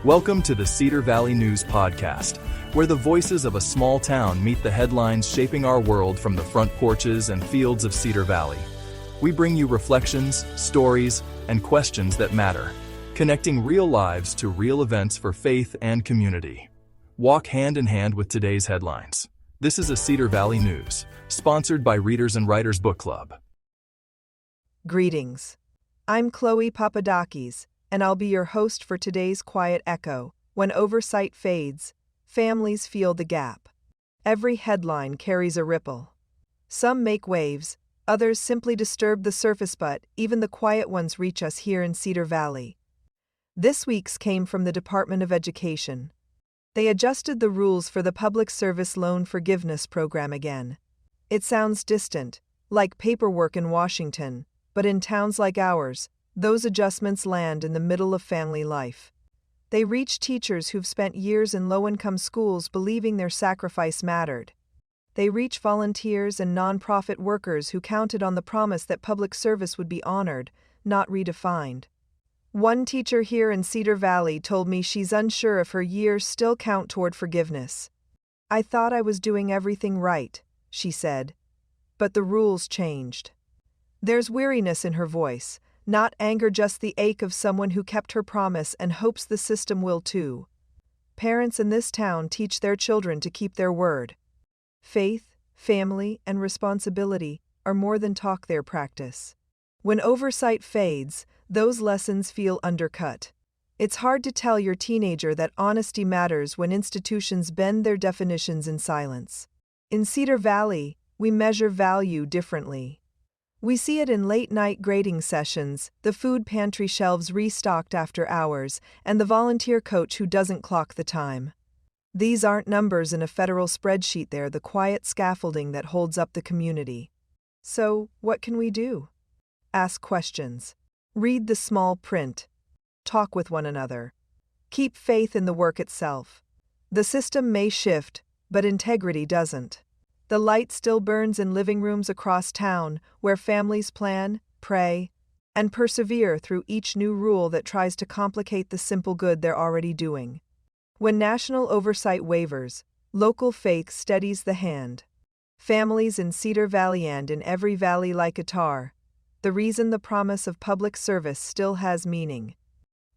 Welcome to the Cedar Valley News Podcast, where the voices of a small town meet the headlines shaping our world from the front porches and fields of Cedar Valley. We bring you reflections, stories, and questions that matter, connecting real lives to real events for faith and community. Walk hand in hand with today's headlines. This is a Cedar Valley News, sponsored by Readers and Writers Book Club. Greetings. I'm Chloe Papadakis, and I'll be your host for today's Quiet Echo. When oversight fades, families feel the gap. Every headline carries a ripple. Some make waves, others simply disturb the surface, but even the quiet ones reach us here in Cedar Valley. This week's came from the Department of Education. They adjusted the rules for the Public Service Loan Forgiveness Program again. It sounds distant, like paperwork in Washington, but in towns like ours, those adjustments land in the middle of family life. They reach teachers who've spent years in low-income schools believing their sacrifice mattered. They reach volunteers and nonprofit workers who counted on the promise that public service would be honored, not redefined. One teacher here in Cedar Valley told me she's unsure if her years still count toward forgiveness. "I thought I was doing everything right," she said. But the rules changed. There's weariness in her voice, not anger, just the ache of someone who kept her promise and hopes the system will too. Parents in this town teach their children to keep their word. Faith, family, and responsibility are more than talk, they're practice. When oversight fades, those lessons feel undercut. It's hard to tell your teenager that honesty matters when institutions bend their definitions in silence. In Cedar Valley, we measure value differently. We see it in late-night grading sessions, the food pantry shelves restocked after hours, and the volunteer coach who doesn't clock the time. These aren't numbers in a federal spreadsheet, they're the quiet scaffolding that holds up the community. So, what can we do? Ask questions. Read the small print. Talk with one another. Keep faith in the work itself. The system may shift, but integrity doesn't. The light still burns in living rooms across town, where families plan, pray, and persevere through each new rule that tries to complicate the simple good they're already doing. When national oversight wavers, local faith steadies the hand. Families in Cedar Valley and in every valley like a tar, the reason the promise of public service still has meaning.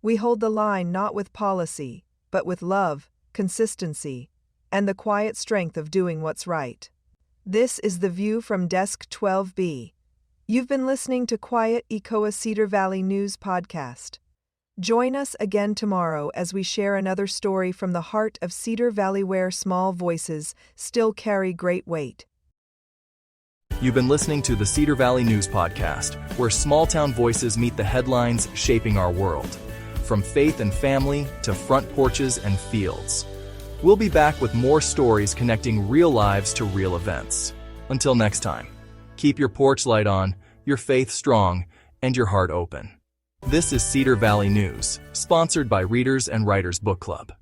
We hold the line not with policy, but with love, consistency, and the quiet strength of doing what's right. This is The View from Desk 12B. You've been listening to Quiet Echo, a Cedar Valley News podcast. Join us again tomorrow as we share another story from the heart of Cedar Valley, where small voices still carry great weight. You've been listening to the Cedar Valley News Podcast, where small-town voices meet the headlines shaping our world. From faith and family to front porches and fields. We'll be back with more stories connecting real lives to real events. Until next time, keep your porch light on, your faith strong, and your heart open. This is Cedar Valley News, sponsored by Readers and Writers Book Club.